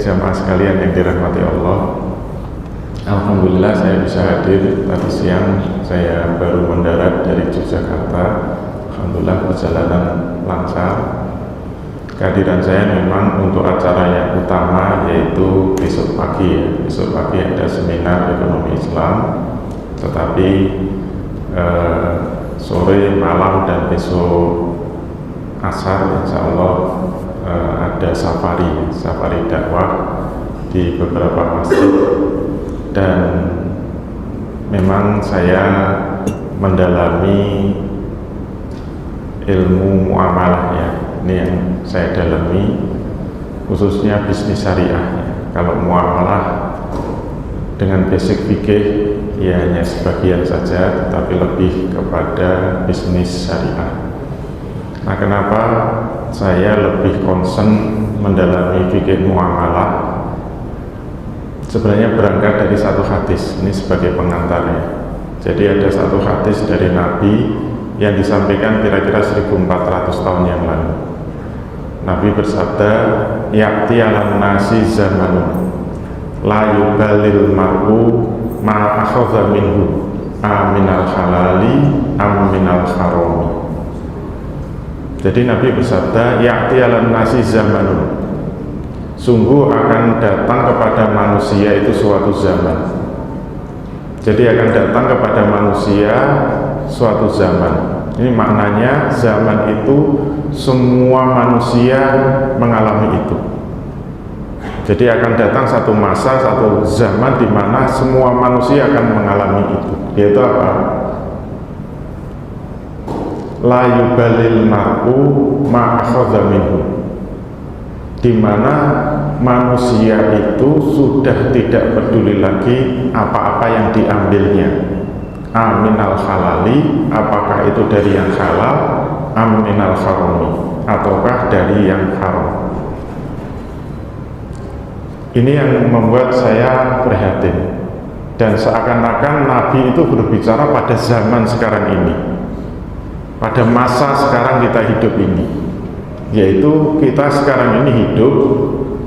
jamaah sekalian yang dirahmati Allah, alhamdulillah saya bisa hadir. Tadi siang saya baru mendarat dari Yogyakarta. Alhamdulillah perjalanan lancar. Kehadiran saya memang untuk acara yang utama, yaitu besok pagi ya. Besok pagi ada seminar ekonomi Islam, tetapi sore, malam, dan besok asar insya Allah ada safari dakwah di beberapa masjid. Dan memang saya mendalami ilmu muamalah ya. Ini yang saya dalami, khususnya bisnis syariah. Kalau muamalah dengan basic fikih ya hanya sebagian saja, tetapi lebih kepada bisnis syariah. Nah, kenapa saya lebih concern mendalami fikih muamalah? Sebenarnya berangkat dari satu hadis, ini sebagai pengantarnya. Jadi ada satu hadis dari Nabi yang disampaikan kira-kira 1400 tahun yang lalu. Nabi bersabda, ya'ti 'alan nasi zamanun la yubalil mar'u ma akhadha minhu aminal halali am minal harami. Jadi Nabi bersabda, ya'ti 'alan nasi zamanun, sungguh akan datang kepada manusia itu suatu zaman. Jadi akan datang kepada manusia suatu zaman. Ini maknanya zaman itu semua manusia mengalami itu. Jadi akan datang satu masa, satu zaman di mana semua manusia akan mengalami itu. Yaitu apa? La yubalil mar'u ma akhadha minhu, di mana manusia itu sudah tidak peduli lagi apa-apa yang diambilnya. Aminal halali, apakah itu dari yang halal, aminal harami, ataukah dari yang haram. Ini yang membuat saya prihatin. Dan seakan-akan Nabi itu berbicara pada zaman sekarang ini, pada masa sekarang kita hidup ini, yaitu kita sekarang ini hidup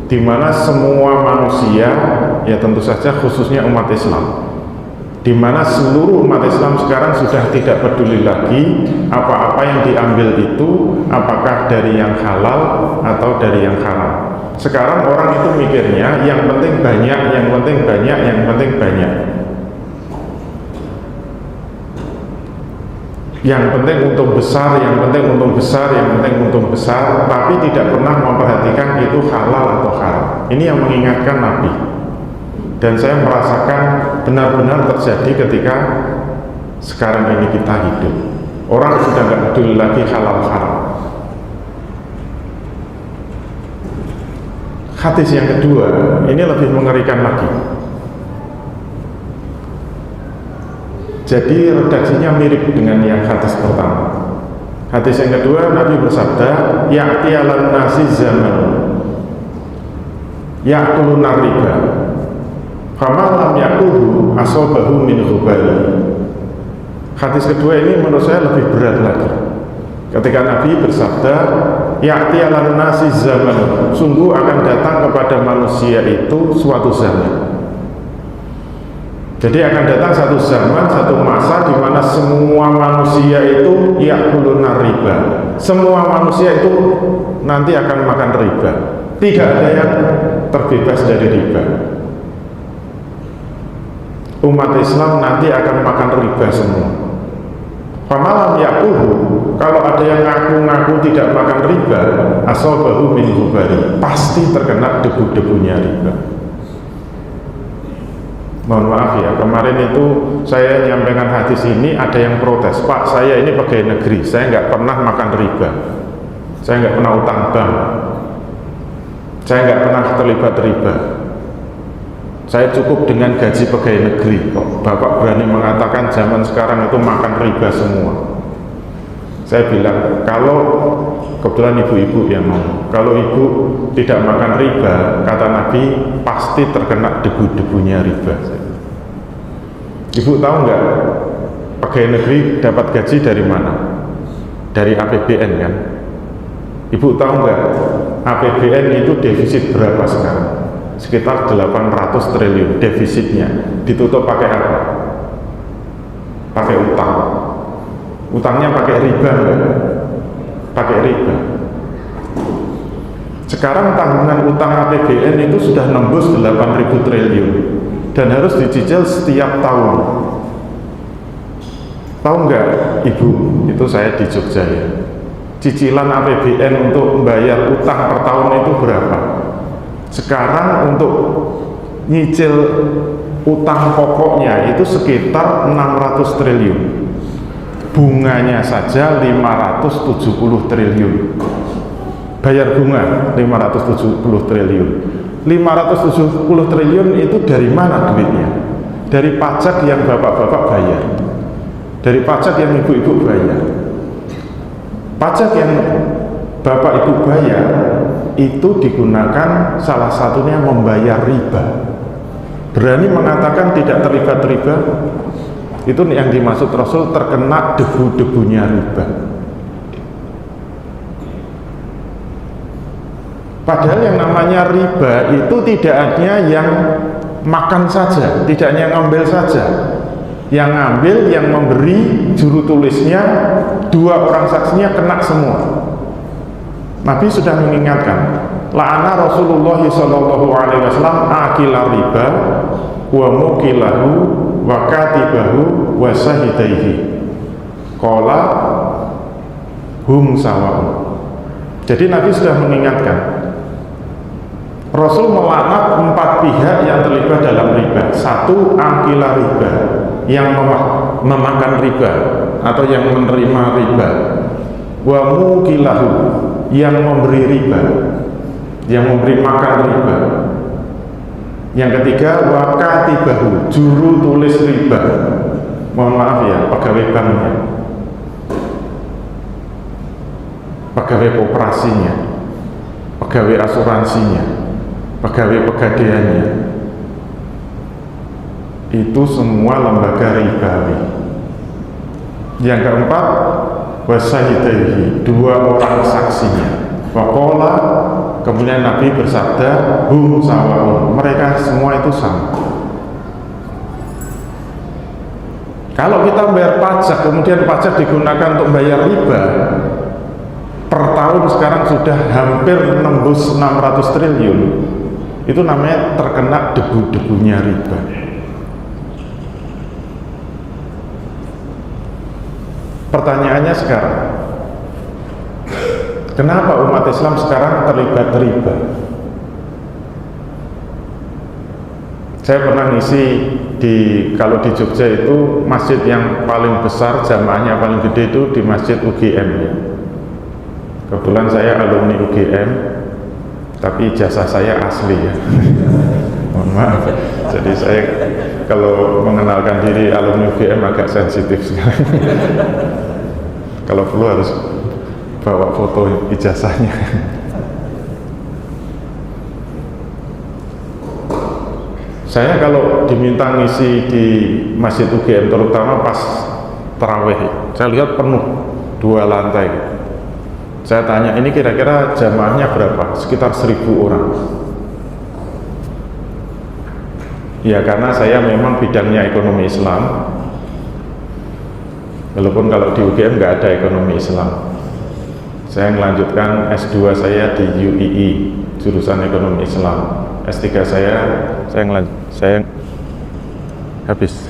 di mana semua manusia, ya tentu saja khususnya umat Islam, di mana seluruh umat Islam sekarang sudah tidak peduli lagi apa-apa yang diambil itu apakah dari yang halal atau dari yang haram. Sekarang orang itu mikirnya yang penting banyak, yang penting banyak, yang penting banyak. Yang penting untung besar, yang penting untung besar, yang penting untung besar, tapi tidak pernah memperhatikan itu halal atau haram. Ini yang mengingatkan Nabi. Dan saya merasakan benar-benar terjadi ketika sekarang ini kita hidup. Orang sudah tidak peduli lagi halal haram. Hadis yang kedua, ini lebih mengerikan lagi. Jadi redaksinya mirip dengan yang hadis pertama. Hadis yang kedua, Nabi bersabda, ya'ti 'alan nasi zaman ya'kuluna riba, faman lam ya'kulhu asabahu min ghubari. Hadis kedua ini menurut saya lebih berat lagi. Ketika Nabi bersabda, ya'ti 'alan nasi zaman, sungguh akan datang kepada manusia itu suatu zaman. Jadi akan datang satu zaman, satu masa di mana semua manusia itu ya'kuluna riba. Semua manusia itu nanti akan makan riba. Tidak ada yang terbebas dari riba. Umat Islam nanti akan makan riba semua. Famalam ya'kulhu, kalau ada yang ngaku-ngaku tidak makan riba, asabahu min ghubari, pasti terkena debu-debunya riba. Mohon maaf ya, kemarin itu saya menyampaikan hadis ini, ada yang protes, Pak, saya ini pegawai negeri, saya nggak pernah makan riba, saya nggak pernah utang bank, saya nggak pernah terlibat riba, saya cukup dengan gaji pegawai negeri. Kok Bapak berani mengatakan zaman sekarang itu makan riba semua? Saya bilang, kalau kebetulan ibu-ibu yang ngomong, kalau ibu tidak makan riba, kata Nabi, pasti terkena debu-debunya riba. Ibu tahu nggak pegawai negeri dapat gaji dari mana? Dari APBN kan? Ibu tahu nggak APBN itu defisit berapa sekarang? sekitar 800 triliun defisitnya. Ditutup pakai apa? Pakai utang. Utangnya pakai riba enggak? Pakai riba. Sekarang tanggungan utang APBN itu sudah nembus 8.000 triliun dan harus dicicil setiap tahun. Tahu nggak Ibu, itu saya di Jogja ya, cicilan APBN untuk membayar utang per tahun itu berapa? Sekarang untuk nyicil utang pokoknya itu sekitar 600 triliun, bunganya saja 570 triliun. Bayar bunga 570 triliun. 570 triliun itu dari mana duitnya? Dari pajak yang bapak-bapak bayar, dari pajak yang ibu-ibu bayar. Pajak yang bapak ibu bayar itu digunakan salah satunya membayar riba. Berani mengatakan tidak terlibat riba? Itu yang dimaksud Rasul terkena debu-debunya riba. Padahal yang namanya riba itu tidak hanya yang makan saja, tidak hanya ngambil saja. Yang ngambil, yang memberi, juru tulisnya, dua orang saksinya kena semua. Nabi sudah mengingatkan, la'ana Rasulullah SAW akila riba wa mukilahu wa katibahu wa sahidaihi qala hum sawa'un. Jadi Nabi sudah mengingatkan, Rasul melaknat 4 pihak yang terlibat dalam riba. 1, akila riba, yang memakan riba atau yang menerima riba. Wa mukilahu, yang memberi riba, yang memberi makan riba. Yang ketiga, wa katibahu, juru tulis riba. Mohon maaf ya, pegawai banknya, pegawai koperasinya, pegawai asuransinya, pegawai pegadaiannya, itu semua lembaga ribawi. Yang keempat, wasahidaihi, 2 orang saksinya. Waqala, kemudian Nabi bersabda, hum sawa'un, mereka semua itu sama. Kalau kita bayar pajak, kemudian pajak digunakan untuk bayar riba, per tahun sekarang sudah hampir nembus 600 triliun. Itu namanya terkena debu-debunya riba. Pertanyaannya sekarang, kenapa umat Islam sekarang terlibat riba? Saya pernah ngisi kalau di Jogja itu masjid yang paling besar, jamaahnya paling gede itu di Masjid UGM ya. Kebetulan saya alumni UGM, tapi ijazah saya asli ya. Mohon maaf. Jadi saya kalau mengenalkan diri alumni UGM agak sensitif sekali. Kalau perlu harus bawa foto ijazahnya. Saya kalau diminta ngisi di Masjid UGM, terutama pas tarawih, saya lihat penuh 2 lantai. Saya tanya, ini kira-kira jamaahnya berapa? Sekitar 1.000 orang. Ya, karena saya memang bidangnya ekonomi Islam. Walaupun kalau di UGM nggak ada ekonomi Islam. Saya melanjutkan S2 saya di UII, jurusan ekonomi Islam. S3 saya habis.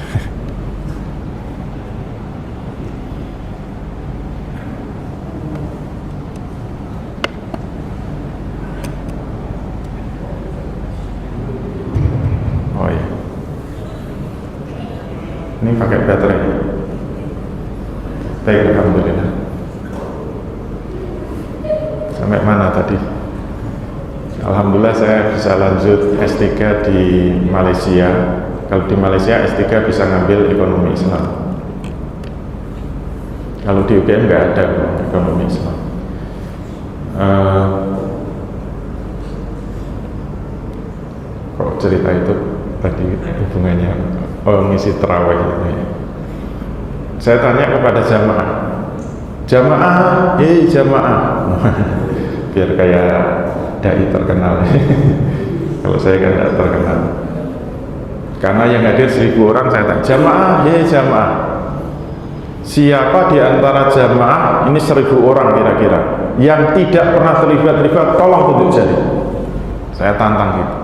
Oh ya, ini pakai baterai. Baik, alhamdulillah. Sampai mana tadi? Alhamdulillah saya bisa lanjut S3 di Malaysia. Kalau di Malaysia S3 bisa ngambil ekonomi Islam. Kalau di UGM nggak ada ekonomi Islam. Kok cerita itu tadi hubungannya ngisi terawih itu ya. Saya tanya kepada jamaah, jamaah, biar kayak dai terkenal. Kalau saya kan tidak terkenal. Karena yang hadir 1000 orang, saya tanya, jamaah, jamaah, siapa di antara jamaah ini 1000 orang kira-kira yang tidak pernah terlibat, tolong tunjuk jari. Saya tantang gitu.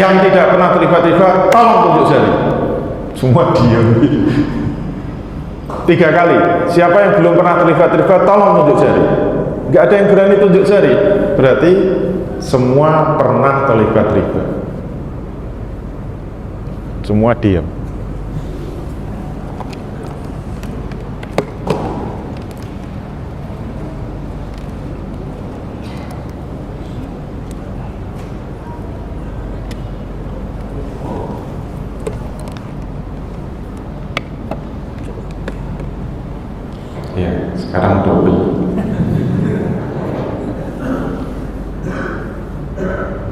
Yang tidak pernah terlibat, tolong tunjuk jari. Semua diam. 3 kali. Siapa yang belum pernah terlibat, tolong tunjuk jari. Nggak ada yang berani tunjuk jari. Berarti semua pernah terlibat. Semua diam. Ya, sekarang double.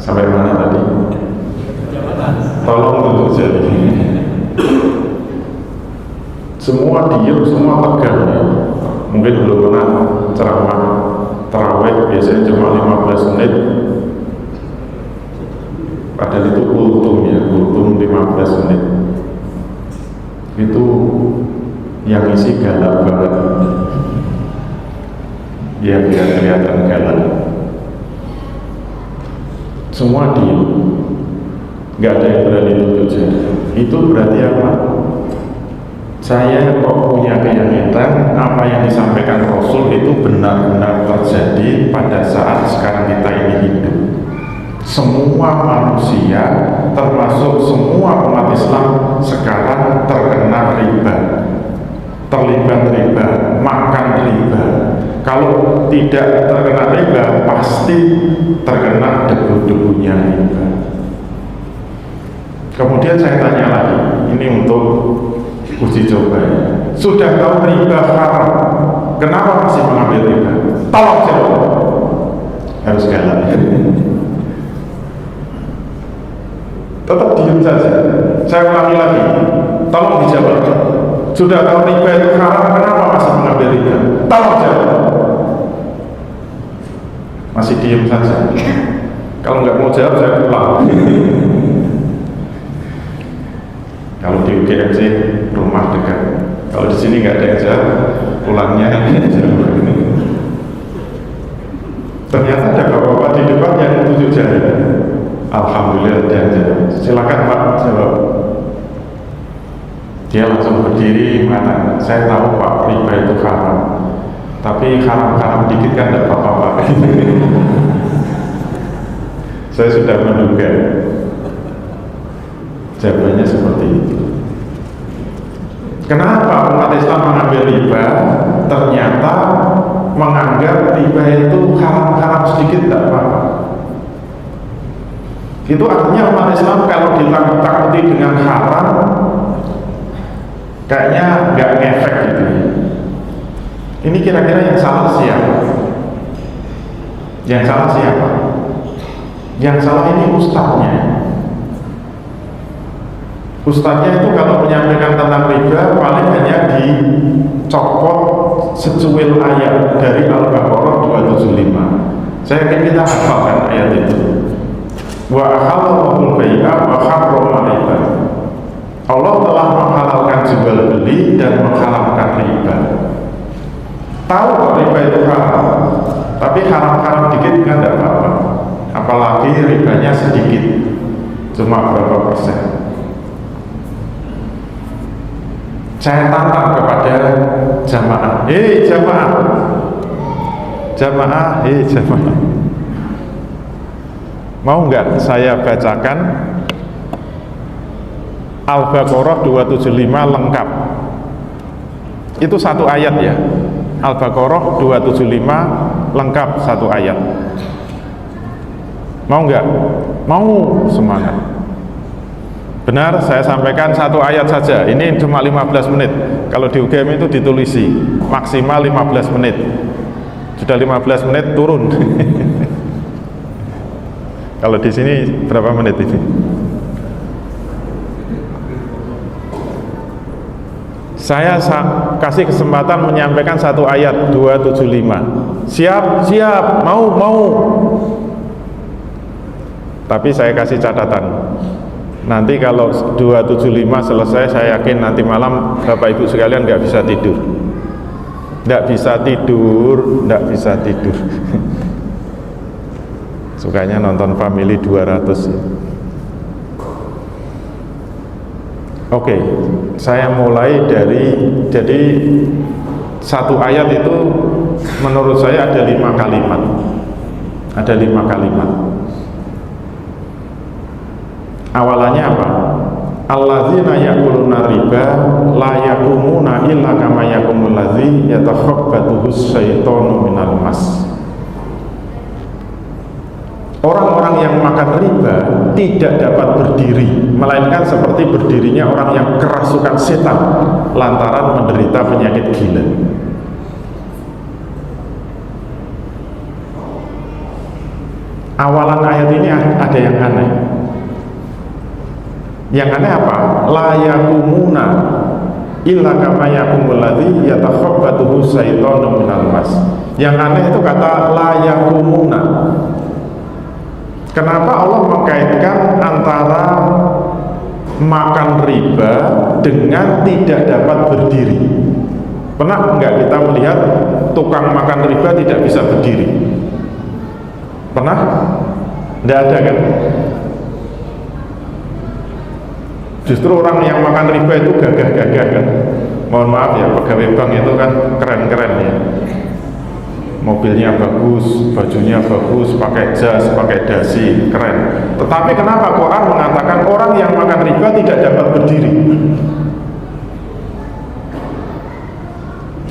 Sampai mana tadi? Tolong tunjuk jari. Semua diam, semua tegang ya. Mungkin belum pernah ceramah tarawih, biasanya cuma 15 menit. Padahal itu kultum ya, kultum 15 menit. Itu yang isi galak banget. Ya biar kelihatan galak. Semua diam, nggak ada yang berani tunjuk jari. Itu berarti apa? Saya kok punya keyakinan apa yang disampaikan Rasul itu benar-benar terjadi pada saat sekarang kita ini hidup. Semua manusia, termasuk semua umat Islam sekarang terkena riba, terlibat riba, makan riba. Kalau tidak terkena riba, pasti terkena debu-debunya riba. Kemudian saya tanya lagi, ini untuk uji coba ya. Sudah tahu riba haram, kenapa masih mengambil riba? Tolong jawab. Harus galak. Tetap diam saja. Saya ulangi lagi, tolong dijawab. Sudah tahu riba itu haram, kenapa masih mengambil riba? Tolong jawab. Masih diam saja. Kalau nggak mau jawab, saya pulang. Kalau di UGMC rumah dekat. Kalau di sini nggak ada yang jawab, pulangnya jawab. Ternyata ada bapak-bapak di depan yang tunjuk jari. Alhamdulillah ada yang jawab. Silakan Pak jawab. Dia langsung berdiri, mana? Saya tahu Pak, riba itu haram. Tapi haram-haram dikit kan tidak apa-apa Pak. Saya sudah menduga. Jawabannya seperti itu. Kenapa umat Islam mengambil riba? Ternyata menganggap riba itu haram-haram sedikit tidak apa-apa. Itu artinya umat Islam kalau ditakut-takuti dengan haram, kayaknya nggak ngefek gitu. Ini kira-kira yang salah siapa? Yang salah siapa? Yang salah ini ustadznya. Ustadznya itu kalau menyampaikan tentang riba paling hanya dicopot secuil ayat dari Al-Baqarah 275. Saya yakin kita hafalkan ayat itu. Wa ahallallahu bai'a wa harrama riba. Allah telah menghalalkan jual beli dan mengharamkan riba. Tahu kok riba itu haram, tapi haram-haram dikit kan tidak apa-apa. Apalagi ribanya sedikit, cuma berapa persen. Saya tantang kepada jamaah, jamaah, jamaah, jamaah. Mau nggak saya bacakan Al-Baqarah 275 lengkap? Itu satu ayat ya. Al-Baqarah 275 lengkap satu ayat. Mau nggak? Mau, semangat. Benar, saya sampaikan satu ayat saja. Ini cuma 15 menit. Kalau di UGM itu ditulisi maksimal 15 menit. Sudah 15 menit turun. Kalau di sini berapa menit ini? Saya kasih kesempatan menyampaikan satu ayat 275. Siap, siap, mau. Tapi saya kasih catatan, nanti kalau 275 selesai, saya yakin nanti malam Bapak Ibu sekalian nggak bisa tidur. Nggak bisa tidur, nggak bisa tidur. Sukanya nonton Family 200 ya. Oke, saya mulai dari, jadi satu ayat itu menurut saya ada 5 kalimat. Ada 5 kalimat. Awalannya apa? Alladzina ya'kuluna riba la yaqumuna illa kama yaqumul ladzi yatakhabbathu syaitanu minal mas. Orang-orang yang makan riba tidak dapat berdiri, melainkan seperti berdirinya orang yang kerasukan setan lantaran menderita penyakit gila. Awalan ayat ini ada yang aneh. Yang aneh apa? La yakumuna illa kama yakumul ladzi yatakhabbathu syaitanu minal mas. Yang aneh itu kata la yakumuna. Kenapa Allah mengkaitkan antara makan riba dengan tidak dapat berdiri? Pernah enggak kita melihat tukang makan riba tidak bisa berdiri? Pernah? Enggak ada kan? Justru orang yang makan riba itu gagah-gagah kan. Mohon maaf ya, pegawai bank itu kan keren-keren ya. Mobilnya bagus, bajunya bagus, pakai jas, pakai dasi, keren. Tetapi kenapa Quran mengatakan orang yang makan riba tidak dapat berdiri?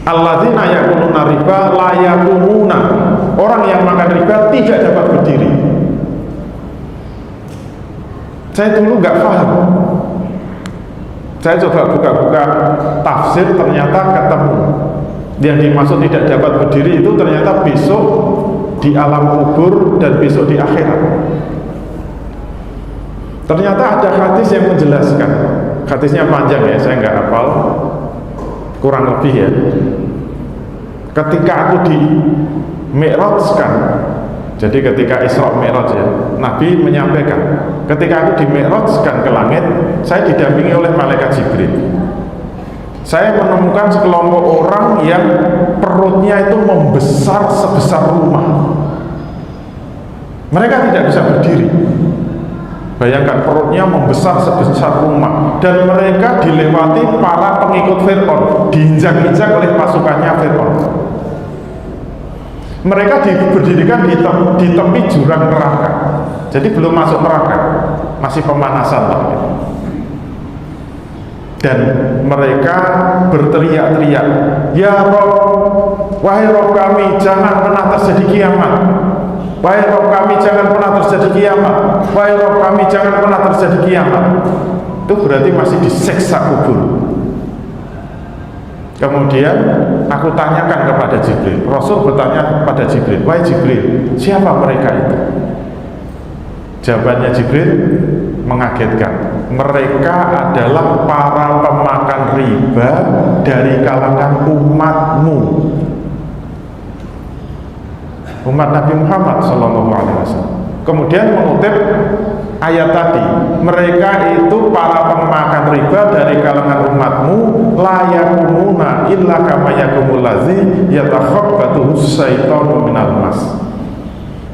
Alladzina ya'kuluna riba la yaqumuna. Orang yang makan riba tidak dapat berdiri. Saya dulu nggak paham. Saya coba buka-buka tafsir, ternyata ketemu. Yang dimaksud tidak dapat berdiri itu ternyata besok di alam kubur dan besok di akhirat. Ternyata ada hadis yang menjelaskan. Hadisnya panjang ya, saya nggak hafal, kurang lebih ya. Ketika aku di Mi'rajkan, jadi ketika Isra Mi'raj ya, Nabi menyampaikan, ketika aku di Mi'rajkan ke langit, saya didampingi oleh malaikat Jibril. Saya menemukan sekelompok orang yang perutnya itu membesar sebesar rumah. Mereka tidak bisa berdiri. Bayangkan, perutnya membesar sebesar rumah. Dan mereka dilewati para pengikut Fir'aun, diinjak-injak oleh pasukannya Fir'aun. Mereka diberdirikan di tepi jurang neraka. Jadi belum masuk neraka, masih pemanasan lah gitu. Dan mereka berteriak-teriak, ya Rob, wahai Rob kami, jangan pernah terjadi kiamat. Wahai Rob kami, jangan pernah terjadi kiamat. Wahai Rob kami, jangan pernah terjadi kiamat. Itu berarti masih disiksa kubur. Kemudian aku tanyakan kepada Jibril. Rasul bertanya kepada Jibril, wahai Jibril, siapa mereka itu? Jawabannya Jibril mengagetkan. Mereka adalah para pemakan riba dari kalangan umatmu, umat Nabi Muhammad SAW. Kemudian mengutip ayat tadi, mereka itu para pemakan riba dari kalangan umatmu, la yakumuna illa kama yakumul ladzi yatakhabbathu syaitanu minal mas.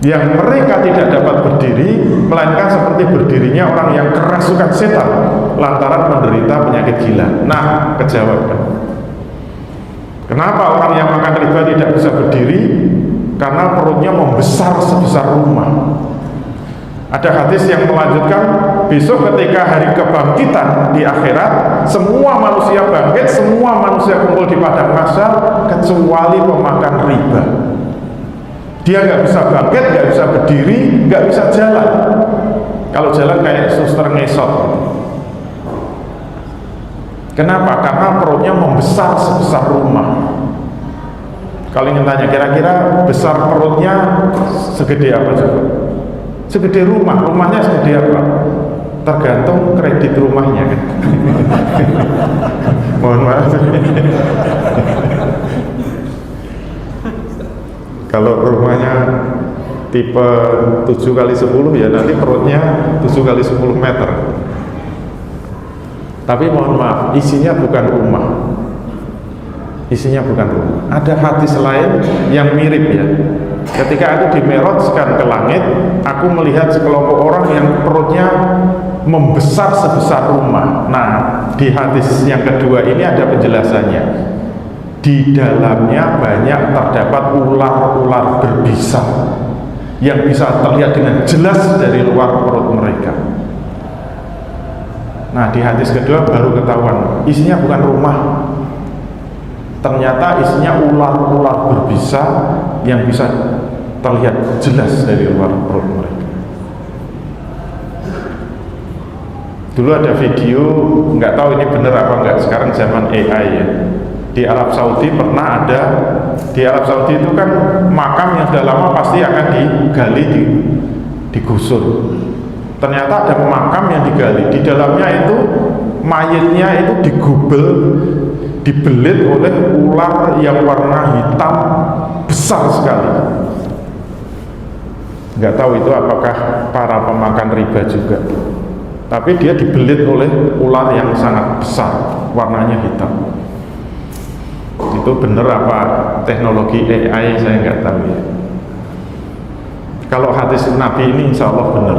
Yang mereka tidak dapat berdiri, melainkan seperti berdirinya orang yang kerasukan setan lantaran menderita penyakit gila. Nah, kejawab kan? Kenapa orang yang makan riba tidak bisa berdiri? Karena perutnya membesar sebesar rumah. Ada hadis yang melanjutkan, besok ketika hari kebangkitan di akhirat, semua manusia bangkit, semua manusia kumpul di padang mahsyar kecuali pemakan riba. Dia nggak bisa bangkit, nggak bisa berdiri, nggak bisa jalan. Kalau jalan kayak suster ngesot. Kenapa? Karena perutnya membesar sebesar rumah. Kalau ingin tanya, kira-kira besar perutnya segede apa coba? Segede rumah. Rumahnya segede apa? Tergantung kredit rumahnya kan. Mohon maaf. Kalau rumahnya tipe 7 kali 10 ya nanti perutnya 7 kali 10 meter. Tapi mohon maaf, isinya bukan rumah. Isinya bukan rumah. Ada hadis lain yang mirip ya. Ketika aku dimerojkan ke langit, aku melihat sekelompok orang yang perutnya membesar sebesar rumah. Nah, di hadis yang kedua ini ada penjelasannya. Di dalamnya banyak terdapat ular-ular berbisa yang bisa terlihat dengan jelas dari luar perut mereka. Nah, di hadis kedua baru ketahuan isinya bukan rumah. Ternyata isinya ular-ular berbisa yang bisa terlihat jelas dari luar perut mereka. Dulu ada video, nggak tahu ini benar apa enggak, sekarang zaman AI ya. Di Arab Saudi pernah ada, di Arab Saudi itu kan makam yang sudah lama pasti akan digali, digusur. Ternyata ada makam yang digali, di dalamnya itu mayatnya itu digubel, dibelit oleh ular yang warna hitam besar sekali. Nggak tahu itu apakah para pemakan riba juga, tapi dia dibelit oleh ular yang sangat besar, warnanya hitam. Itu benar apa teknologi AI saya nggak tahu ya. Kalau hadis Nabi ini insya Allah benar.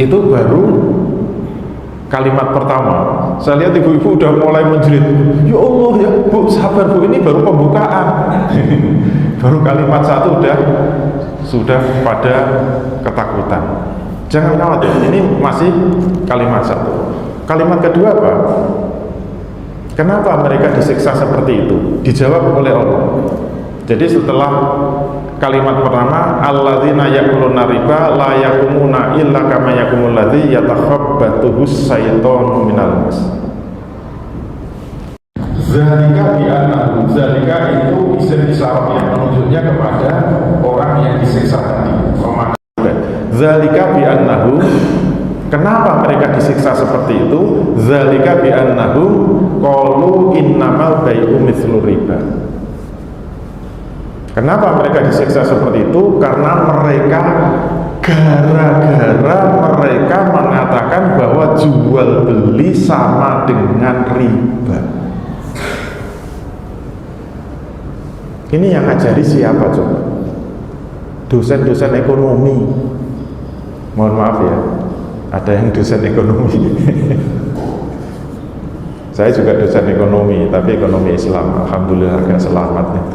Itu baru kalimat pertama. Saya lihat ibu-ibu udah mulai menjerit, ya Allah ya Bu, sabar Bu, ini baru pembukaan. Baru kalimat satu sudah pada ketakutan. Jangan khawatir, ini masih kalimat satu. Kalimat kedua apa? Kenapa mereka disiksa seperti itu? Dijawab oleh Allah. Jadi setelah kalimat pertama, alladzina yakuluna riba la yakumuna illa kama yakumul ladzi yatakhabbathu syaitanu minal mas. Zalika bi'annahu, zalika itu isim isyarat yang menunjuknya kepada orang yang disiksa tadi. Zalika bi'annahu, kenapa mereka disiksa seperti itu? Zalika bi'annahu qalu innamal bai'u mithlu riba. Kenapa mereka disiksa seperti itu? Karena mereka gara-gara mereka mengatakan bahwa jual beli sama dengan riba. Ini yang ngajari siapa coba? Dosen-dosen ekonomi. Mohon maaf ya, ada yang dosen ekonomi. Saya juga dosen ekonomi, tapi ekonomi Islam. Alhamdulillah agak selamat nih.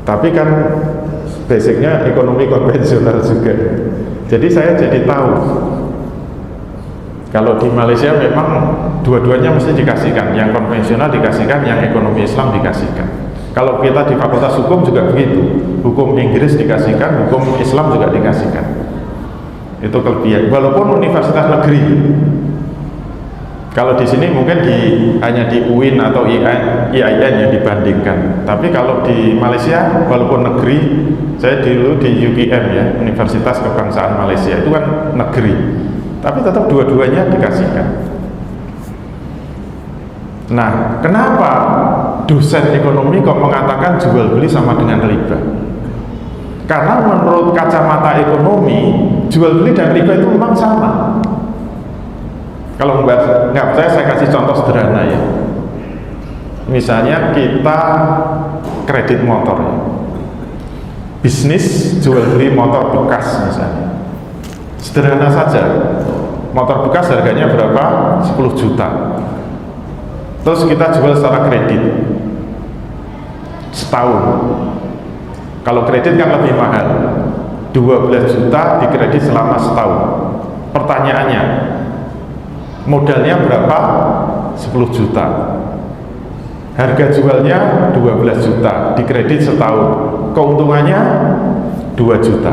Tapi kan basicnya ekonomi konvensional juga. Jadi saya jadi tahu kalau di Malaysia memang dua-duanya mesti dikasihkan, yang konvensional dikasihkan, yang ekonomi Islam dikasihkan. Kalau kita di Fakultas Hukum juga begitu, hukum Inggris dikasihkan, hukum Islam juga dikasihkan. Itu kelebihan. Walaupun universitas negeri, kalau di sini mungkin hanya di UIN atau IAIN yang dibandingkan. Tapi kalau di Malaysia, walaupun negeri, saya dulu di UKM ya, Universitas Kebangsaan Malaysia, itu kan negeri. Tapi tetap dua-duanya dikasihkan. Nah, kenapa dosen ekonomi kok mengatakan jual beli sama dengan riba? Karena menurut kacamata ekonomi, jual beli dan riba itu memang sama. Kalau nggak percaya, saya kasih contoh sederhana ya. Misalnya kita kredit motor, bisnis jual beli motor bekas misalnya. Sederhana saja, motor bekas harganya berapa? 10 juta. Terus kita jual secara kredit setahun. Kalau kredit kan lebih mahal, 12 juta dikredit selama setahun. Pertanyaannya, modalnya berapa? 10 juta. Harga jualnya 12 juta, dikredit setahun. Keuntungannya 2 juta.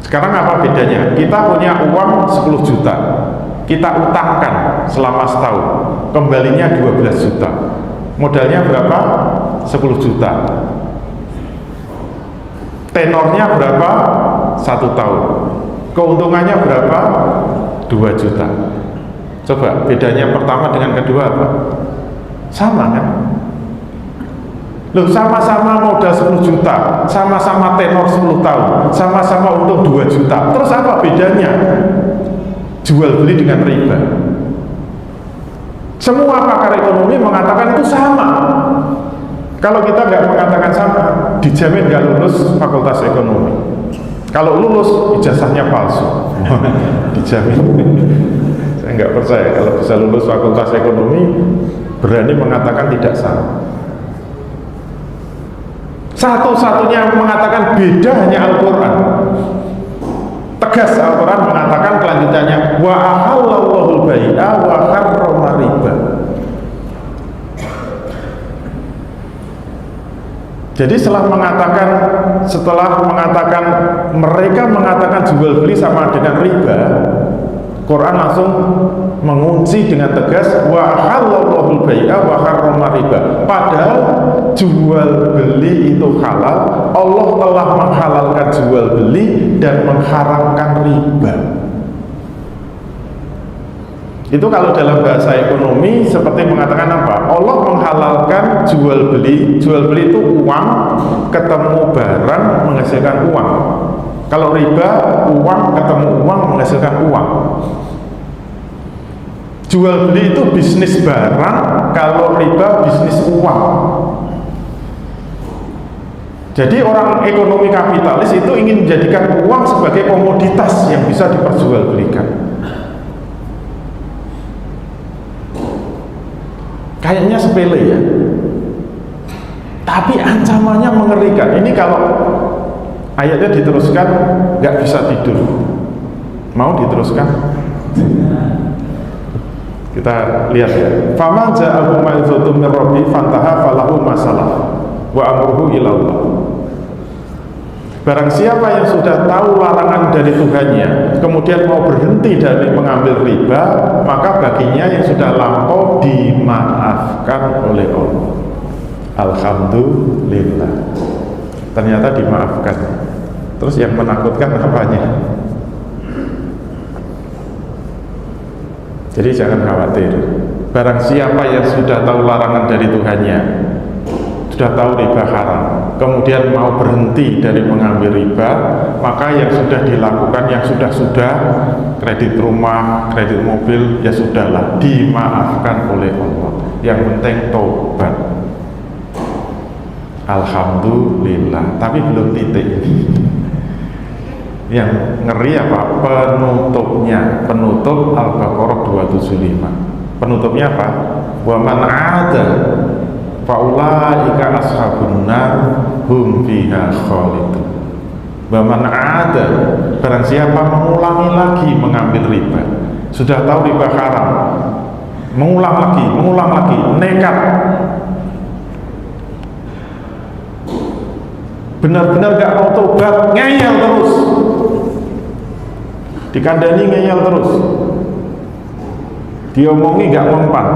Sekarang apa bedanya? Kita punya uang 10 juta, kita utangkan selama setahun, kembalinya 12 juta. Modalnya berapa? 10 juta. Tenornya berapa? 1 tahun. Keuntungannya berapa? 2 juta. Coba bedanya pertama dengan kedua apa? Sama kan? Loh, sama-sama modal 10 juta, sama-sama tenor 10 tahun, sama-sama untung 2 juta. Terus apa bedanya jual beli dengan riba? Semua pakar ekonomi mengatakan itu sama. Kalau kita nggak mengatakan sama, dijamin nggak lulus fakultas ekonomi. Kalau lulus, ijazahnya palsu. Dijamin. Saya nggak percaya kalau bisa lulus fakultas ekonomi berani mengatakan tidak sama. Satu-satunya mengatakan beda hanya Al-Quran. Tegas Al-Quran mengatakan kelanjutannya, wa ahallallahu al-bai'a wa harrama riba. Jadi setelah mengatakan mereka mengatakan jual beli sama dengan riba, Quran langsung mengunci dengan tegas wa halallahu al-bai'a wa harrama riba. Padahal jual beli itu halal, Allah telah menghalalkan jual beli dan mengharamkan riba. Itu kalau dalam bahasa ekonomi seperti mengatakan apa? Allah menghalalkan jual beli. Jual beli itu uang ketemu barang menghasilkan uang. Kalau riba, uang ketemu uang menghasilkan uang. Jual beli itu bisnis barang, kalau riba bisnis uang. Jadi orang ekonomi kapitalis itu ingin menjadikan uang sebagai komoditas yang bisa diperjualbelikan. Kayaknya sepele ya, tapi ancamannya mengerikan. Ini kalau ayatnya diteruskan nggak bisa tidur. Mau diteruskan? Kita lihat ya. Faman ja'ahu ma'idzatum min rabbi fantaha falahu masalah wa amruhu ila Allah. Barang siapa yang sudah tahu larangan dari Tuhannya, kemudian mau berhenti dari mengambil riba, maka baginya yang sudah lampau dimaafkan oleh Allah. Alhamdulillah. Ternyata dimaafkan. Terus yang menakutkan apanya? Jadi jangan khawatir. Barang siapa yang sudah tahu larangan dari Tuhannya, sudah tahu riba haram, kemudian mau berhenti dari mengambil riba, maka yang sudah dilakukan, yang sudah kredit rumah, kredit mobil, ya sudahlah, dimaafkan oleh Allah. Yang penting tobat. Alhamdulillah. Tapi belum titik. Yang ngeri apa? Penutupnya. Penutup Al-Baqarah 275. Penutupnya apa? Wa man 'ada faulaika ashabun nar hum fiha khalidun. Wa man 'ada, barang siapa mengulangi lagi mengambil riba, sudah tahu riba haram, mengulang lagi, nekat, benar-benar gak mau tobat, ngeyel terus, dikandani ngeyel terus, diomongi gak mempan,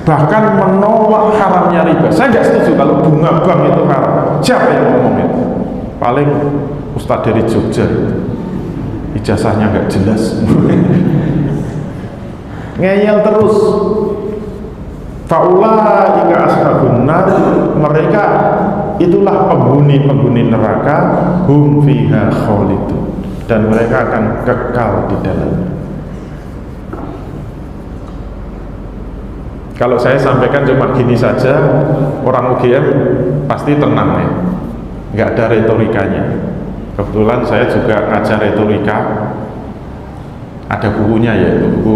bahkan menolak haramnya riba. Saya nggak setuju kalau bunga bank itu haram. Siapa yang ngomong itu? Paling ustadz dari Jogja, ijazahnya nggak jelas. Ngeyel terus. Faulaika ashabun nar, mereka itulah penghuni neraka, hum fiha khalidun, dan mereka akan kekal di dalamnya. Kalau saya sampaikan cuma gini saja, orang UGM pasti tenang ya, nggak ada retorikanya. Kebetulan saya juga ngajar retorika, ada bukunya yaitu buku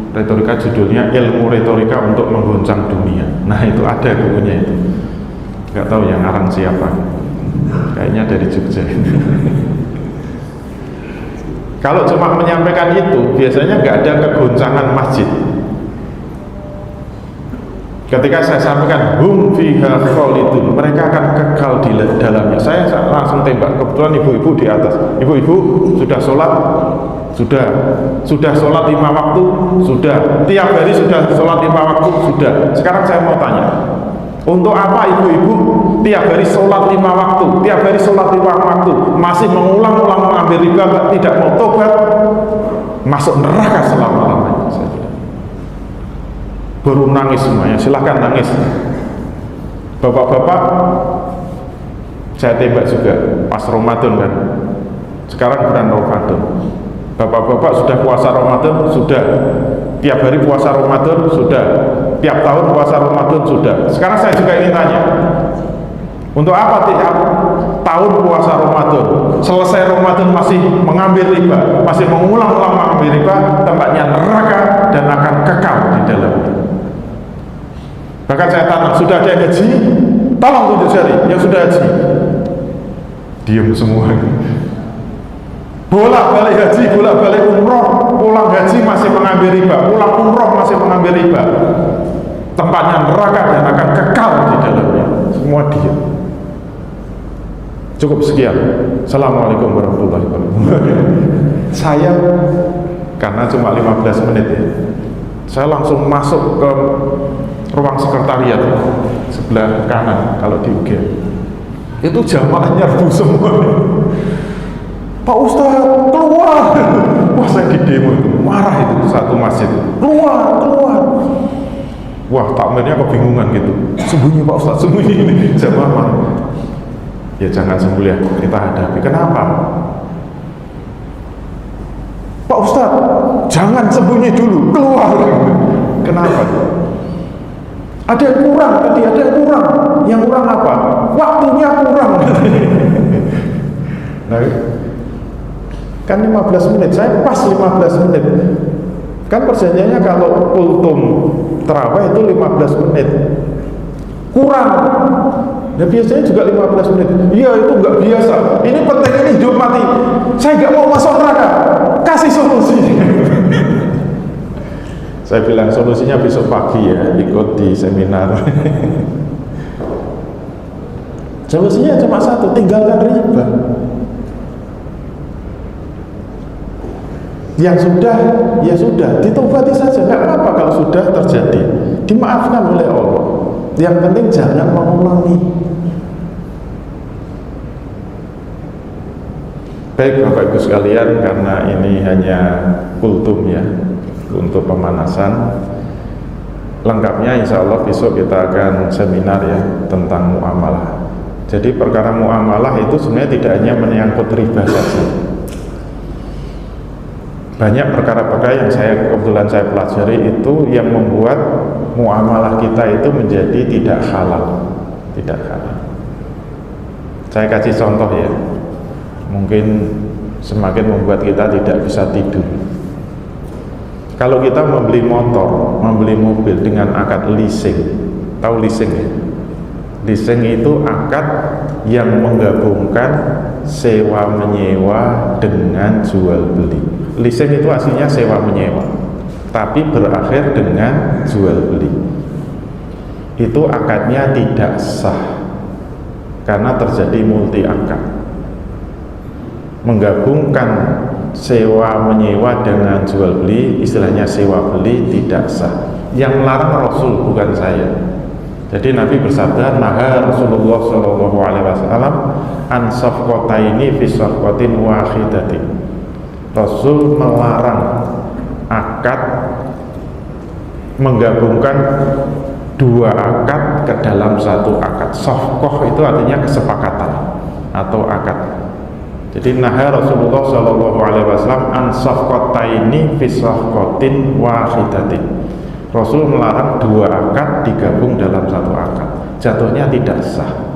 retorika, judulnya Ilmu Retorika untuk Menggoncang Dunia. Nah itu ada bukunya itu, nggak tahu yang ngarang siapa, kayaknya dari Jogja. Kalau cuma menyampaikan itu, biasanya nggak ada kegoncangan masjid. Ketika saya sampaikan hum fiha khalidun, mereka akan kekal di dalamnya, saya langsung tembak. Kebetulan ibu-ibu di atas, ibu-ibu sudah sholat, sudah sholat 5 waktu, sudah tiap hari sudah sholat 5 waktu, sudah. Sekarang saya mau tanya, untuk apa ibu-ibu tiap hari sholat 5 waktu, tiap hari sholat 5 waktu, masih mengulang-ulang mengambil riba, tidak mau tobat, masuk neraka selama-lamanya? Baru nangis semuanya, silahkan nangis. Bapak-bapak saya tembak juga pas Ramadan kan. Sekarang bulan Ramadan. Bapak-bapak sudah puasa Ramadan, sudah. Tiap hari puasa Ramadan, sudah. Tiap tahun puasa Ramadan, sudah. Sekarang saya juga ingin tanya, untuk apa tiap tahun puasa Ramadan, selesai Ramadan masih mengambil riba, masih mengulang-ulang mengambil riba, tempatnya neraka dan akan kekal di dalamnya. Bahkan saya tanya, sudah ada yang haji? Tolong tunjuk jari yang sudah haji. Diam semua. Bolak-balik haji, bolak-balik umroh, pulang haji masih mengambil riba, pulang umroh masih mengambil riba. Tempatnya neraka dan akan kekal di dalamnya. Semua diam. Cukup sekian. Assalamualaikum warahmatullahi wabarakatuh. Saya karena cuma 15 menit ya, saya langsung masuk ke ruang sekretariat sebelah kanan kalau di UGM. Itu jamaahnya nyerbu semua. Pak Ustadz keluar. Wah, saya di demo itu marah itu satu masjid. Keluar. Wah, takmirnya kebingungan gitu. Sembunyi Pak Ustadz, sembunyi ini. Jamaah marah. Ya jangan sembunyi, kita hadapi. Kenapa? Pak Ustadz, jangan sembunyi dulu, keluar. Kenapa? Ada yang kurang tadi, ada yang kurang. Yang kurang apa? Waktunya kurang. Nah, kan 15 menit, saya pas 15 menit. Kan perjanjiannya kalau kultum terawih itu 15 menit. Kurang. Nah biasanya juga 15 menit. Iya itu nggak biasa. Ini penting, ini hidup mati. Saya nggak mau masuk neraka. Kasih solusi. Saya bilang solusinya besok pagi ya, ikut di seminar. Solusinya cuma satu, tinggalkan riba. Yang sudah, ya sudah, ditobati saja, nggak apa-apa kalau sudah terjadi, dimaafkan oleh Allah. Yang penting jangan mengulangi. Baik Bapak Ibu sekalian, karena ini hanya kultum ya, untuk pemanasan. Lengkapnya insya Allah besok kita akan seminar ya tentang muamalah. Jadi perkara muamalah itu sebenarnya tidak hanya menyangkut riba saja. Banyak perkara-perkara yang kebetulan saya pelajari itu yang membuat muamalah kita itu menjadi tidak halal. Tidak halal. Saya kasih contoh ya, mungkin semakin membuat kita tidak bisa tidur. Kalau kita membeli motor, membeli mobil dengan akad leasing, tahu leasing ya? Leasing itu akad yang menggabungkan sewa menyewa dengan jual beli. Leasing itu aslinya sewa menyewa, tapi berakhir dengan jual beli. Itu akadnya tidak sah karena terjadi multi akad. Menggabungkan sewa menyewa dengan jual beli, istilahnya sewa beli, tidak sah. Yang melarang Rasul, bukan saya. Jadi Nabi bersabda, naha Rasulullah Shallallahu Alaihi Wasallam an safqataini fi safqatin wahidatin. Rasul melarang akad menggabungkan dua akad ke dalam satu akad. Safqah itu artinya kesepakatan atau akad. Jadi naha Rasulullah Shallallahu Alaihi Wasallam an safqataini fi safqatin wahidatin. Rasul melarang dua akad digabung dalam satu akad, jatuhnya tidak sah.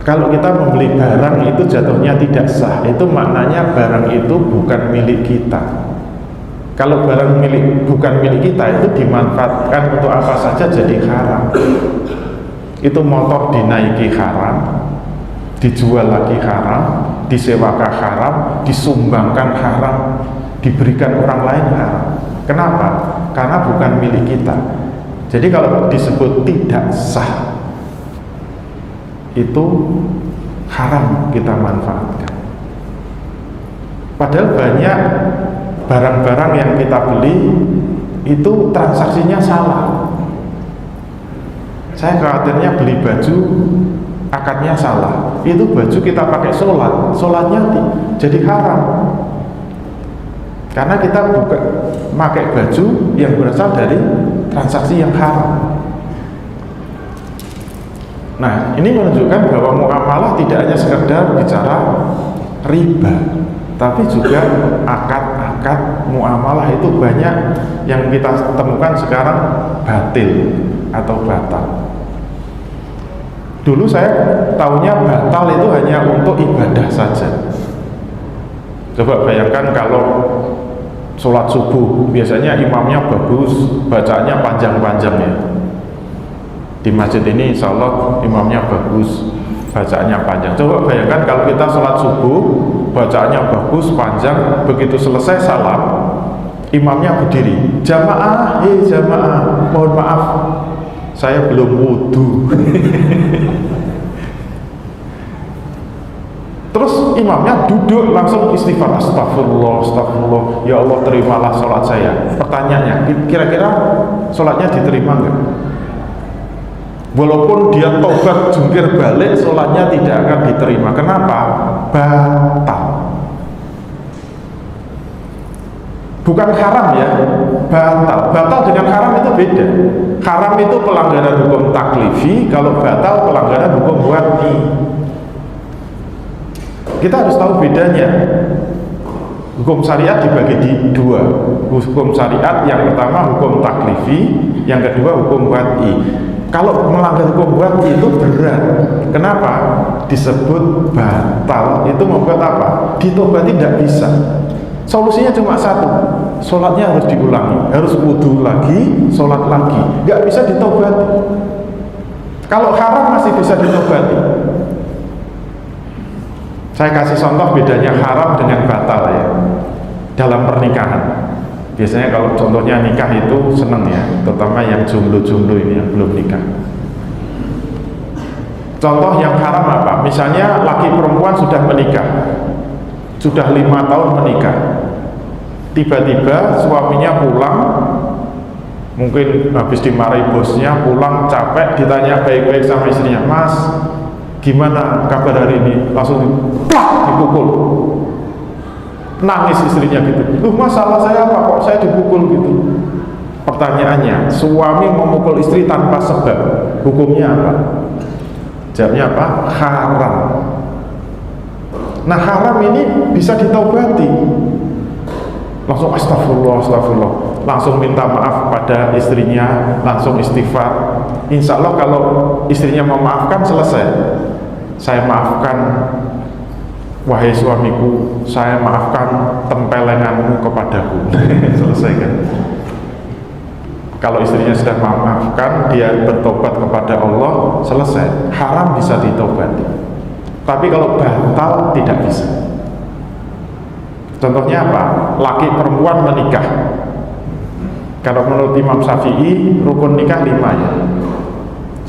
Kalau kita membeli barang itu jatuhnya tidak sah, itu maknanya barang itu bukan milik kita. Kalau barang bukan milik kita itu dimanfaatkan untuk apa saja jadi haram. Itu motor dinaiki haram, dijual lagi haram, disewakan haram, disumbangkan haram, diberikan orang lain haram. Kenapa? Karena bukan milik kita. Jadi kalau disebut tidak sah, itu haram kita manfaatkan. Padahal banyak barang-barang yang kita beli itu transaksinya salah. Saya khawatirnya beli baju akadnya salah, itu baju kita pakai sholatnya jadi haram. Karena kita bukan pakai baju yang berasal dari transaksi yang haram. Nah, ini menunjukkan bahwa muamalah tidak hanya sekedar bicara riba, tapi juga akad-akad muamalah itu banyak yang kita temukan sekarang batil atau batal. Dulu saya tahunya batal itu hanya untuk ibadah saja. Coba bayangkan kalau sholat subuh, biasanya imamnya bagus, bacaannya panjang-panjang ya. Di masjid ini insya Allah imamnya bagus, bacaannya panjang. Coba bayangkan kalau kita sholat subuh, bacaannya bagus, panjang, begitu selesai salam, imamnya berdiri, jamaah, jamaah, mohon maaf, saya belum wudu. Terus imamnya duduk langsung istighfar, astagfirullah, astagfirullah, ya Allah terimalah sholat saya. Pertanyaannya, kira-kira sholatnya diterima enggak? Walaupun dia tobat jungkir balik, sholatnya tidak akan diterima. Kenapa? Batal. Bukan haram ya, batal. Batal dengan haram itu beda. Haram itu pelanggaran hukum taklifi, kalau batal pelanggaran hukum wad'i. Kita harus tahu bedanya. Hukum syariat dibagi di dua. Hukum syariat yang pertama hukum taklifi, yang kedua hukum wad'i. Kalau melanggar hukum wad'i itu berat. Kenapa? Disebut batal. Itu membuat apa? Ditobati tidak bisa. Solusinya cuma satu, sholatnya harus diulangi, harus wudhu lagi, sholat lagi, nggak bisa ditobati. Kalau haram masih bisa ditobati. Saya kasih contoh bedanya haram dengan batal ya dalam pernikahan. Biasanya kalau contohnya nikah itu seneng ya, terutama yang jomblo-jomblo ini yang belum nikah. Contoh yang haram apa? Misalnya laki perempuan sudah menikah, sudah 5 tahun menikah, tiba-tiba suaminya pulang, mungkin habis dimarahi bosnya, pulang capek, ditanya baik-baik sama istrinya, mas gimana kabar hari ini, langsung dipukul, nangis istrinya gitu, masalah saya apa kok saya dipukul gitu. Pertanyaannya, suami memukul istri tanpa sebab, hukumnya apa? Jawabnya apa? Haram. Nah haram ini bisa ditaubati, langsung astagfirullah, astagfirullah, langsung minta maaf pada istrinya, langsung istighfar. Insya Allah kalau istrinya memaafkan, selesai. Saya maafkan wahai suamiku, saya maafkan tempelenganmu kepadaku. Selesai kan? Kalau istrinya sudah memaafkan, dia bertobat kepada Allah, selesai. Haram bisa ditobati. Tapi kalau batal tidak bisa. Contohnya apa? Laki perempuan menikah. Kalau menurut Imam Syafi'i rukun nikah 5 ya.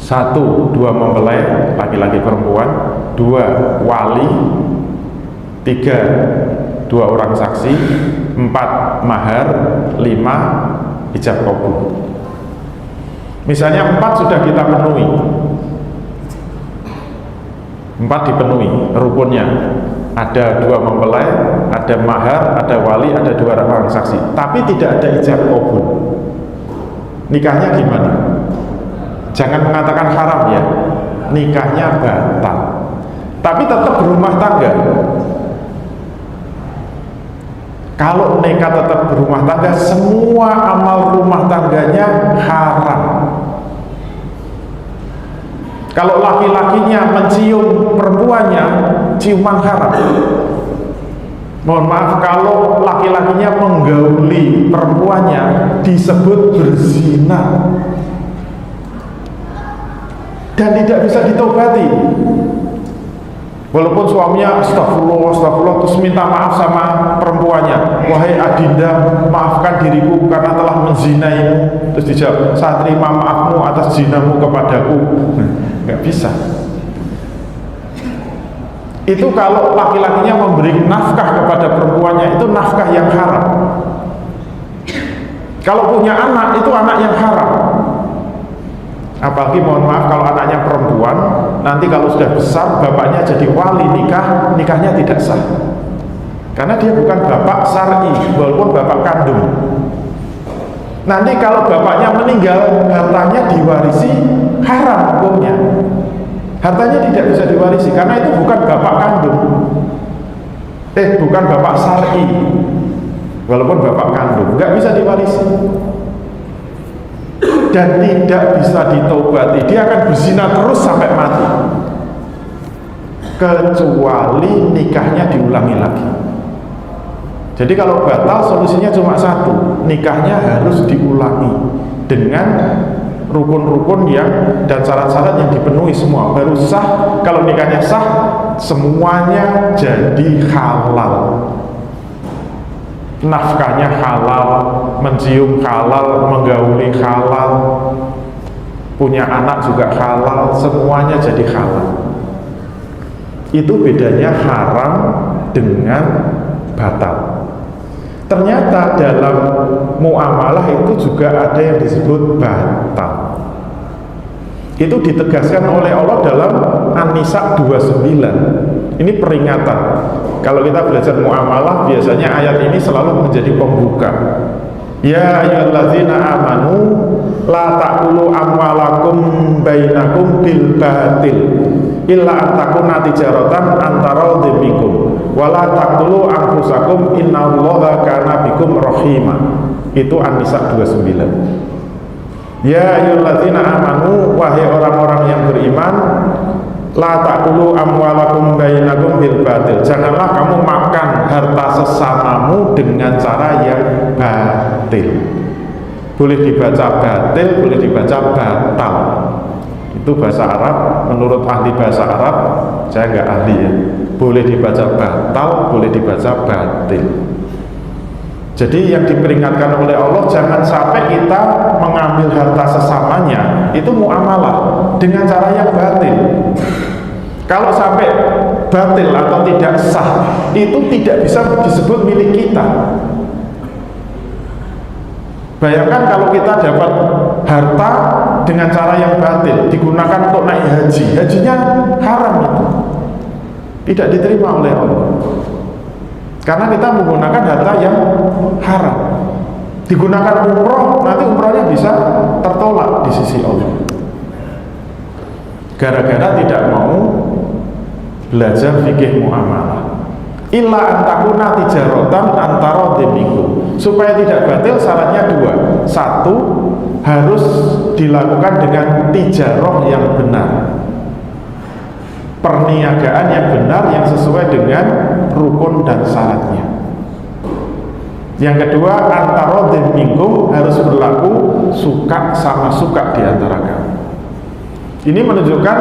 1, 2 mempelai laki-laki perempuan, 2 wali, 3 2 orang saksi, 4 mahar, 5 ijab kabul. Misalnya 4 sudah kita penuhi, 4 dipenuhi rukunnya, ada 2 mempelai, ada mahar, ada wali, ada 2 orang saksi, tapi tidak ada ijab kabul. Nikahnya gimana? Jangan mengatakan haram ya, nikahnya batal, tapi tetap berumah tangga. Kalau nikah tetap berumah tangga, semua amal rumah tangganya haram. Kalau laki-lakinya mencium perempuannya, ciuman haram. Mohon maaf, kalau laki-lakinya menggauli perempuannya, disebut berzina dan tidak bisa ditobati. Walaupun suaminya astagfirullah, astagfirullah, terus minta maaf sama perempuannya, wahai adinda, maafkan diriku karena telah menzinaimu. Terus dijawab, saya terima maafmu atas zinamu kepadaku. Nggak bisa. Itu kalau laki-lakinya memberi nafkah kepada perempuannya, itu nafkah yang haram. Kalau punya anak, itu anak yang haram. Apalagi mohon maaf kalau anaknya perempuan, nanti kalau sudah besar bapaknya jadi wali nikah, nikahnya tidak sah. Karena dia bukan bapak syar'i, walaupun bapak kandung. Nanti kalau bapaknya meninggal, hartanya diwarisi, haram hukumnya. Hartanya tidak bisa diwarisi karena itu bukan bapak kandung. Bukan bapak syar'i. Walaupun bapak kandung, nggak bisa diwarisi. Dan tidak bisa ditobati. Dia akan berzina terus sampai mati. Kecuali nikahnya diulangi lagi. Jadi kalau batal solusinya cuma satu, nikahnya harus diulangi dengan rukun-rukun yang dan syarat-syarat yang dipenuhi semua, baru sah. Kalau nikahnya sah, semuanya jadi halal. Nafkahnya halal, mencium halal, menggauli halal, punya anak juga halal, semuanya jadi halal. Itu bedanya haram dengan batal. Ternyata dalam muamalah itu juga ada yang disebut batal. Itu ditegaskan oleh Allah dalam An-Nisa 29. Ini peringatan. Kalau kita belajar muamalah, biasanya ayat ini selalu menjadi pembuka. Ya ayyuhalladzina amanu la ta'kulu amwalakum bainakum bil batil illa an takuna tijaratan antara minkum wala taqtulu anfusakum innallaha kana bikum rahima. Itu An-Nisa 29. Ya ayyuhalladzina amanu, wahai orang-orang yang beriman, la ta'kulu amwalakum bainakum bil batil, janganlah kamu makan harta sesamamu dengan cara yang batil. Boleh dibaca batil, boleh dibaca batal. Itu bahasa Arab, menurut ahli bahasa Arab, saya nggak ahli ya. Boleh dibaca batal, boleh dibaca batil. Jadi yang diperingatkan oleh Allah, jangan sampai kita mengambil harta sesamanya itu muamalah dengan cara yang batil. Kalau sampai batil atau tidak sah, itu tidak bisa disebut milik kita. Bayangkan kalau kita dapat harta dengan cara yang batil, digunakan untuk naik haji, hajinya haram itu, tidak diterima oleh Allah. Karena kita menggunakan harta yang haram. Digunakan umroh, nanti umrohnya bisa tertolak di sisi Allah. Gara-gara tidak mau belajar fikih muamalah. Illa antakuna tijaratan antara demiku. Supaya tidak batil syaratnya dua. Satu, harus dilakukan dengan tijaroh yang benar, perniagaan yang benar yang sesuai dengan rukun dan syaratnya. Yang kedua, antara demiku, harus berlaku suka sama suka di antara kamu. Ini menunjukkan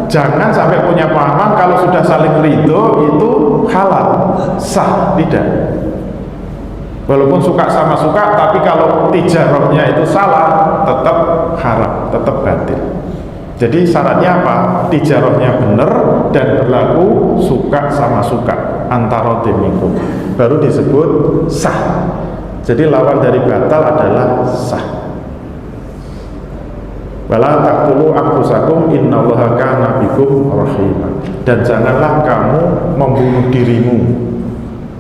jangan sampai punya pahaman kalau sudah saling ridho itu halal, sah, tidak. Walaupun suka sama suka, tapi kalau tijarahnya itu salah, tetap haram, tetap batil. Jadi syaratnya apa? Tijarahnya benar dan berlaku suka sama suka antara demiku, baru disebut sah. Jadi lawan dari batal adalah sah. Wala taqtulu anfusakum innallaha kana bikum rahima. Dan janganlah kamu membunuh dirimu.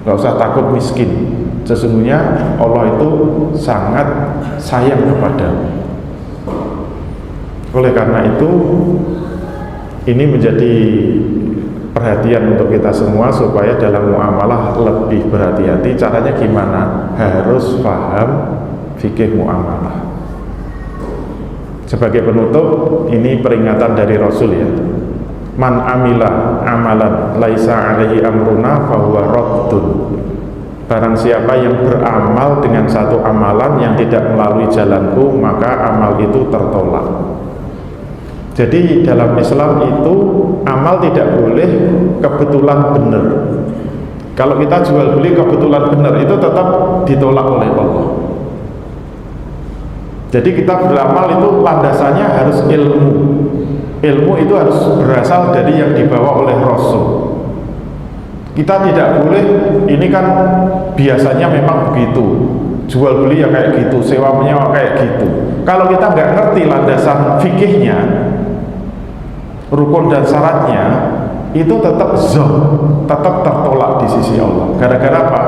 Gak usah takut miskin. Sesungguhnya Allah itu sangat sayang kepadamu. Oleh karena itu, ini menjadi perhatian untuk kita semua supaya dalam muamalah lebih berhati-hati. Caranya gimana? Harus paham fikih muamalah. Sebagai penutup, ini peringatan dari Rasul ya. Man amila amalan laisa alaihi amruna fahuwa raddun. Barang siapa yang beramal dengan satu amalan yang tidak melalui jalanku, maka amal itu tertolak. Jadi dalam Islam itu amal tidak boleh kebetulan benar. Kalau kita jual beli kebetulan benar, itu tetap ditolak oleh Allah. Jadi kita beramal itu landasannya harus ilmu. Ilmu itu harus berasal dari yang dibawa oleh Rasul. Kita tidak boleh, ini kan biasanya memang begitu, jual beli ya kayak gitu, sewa menyewa kayak gitu. Kalau kita nggak ngerti landasan fikihnya, rukun dan syaratnya, itu tetap zon, tetap tertolak di sisi Allah. Gara-gara apa?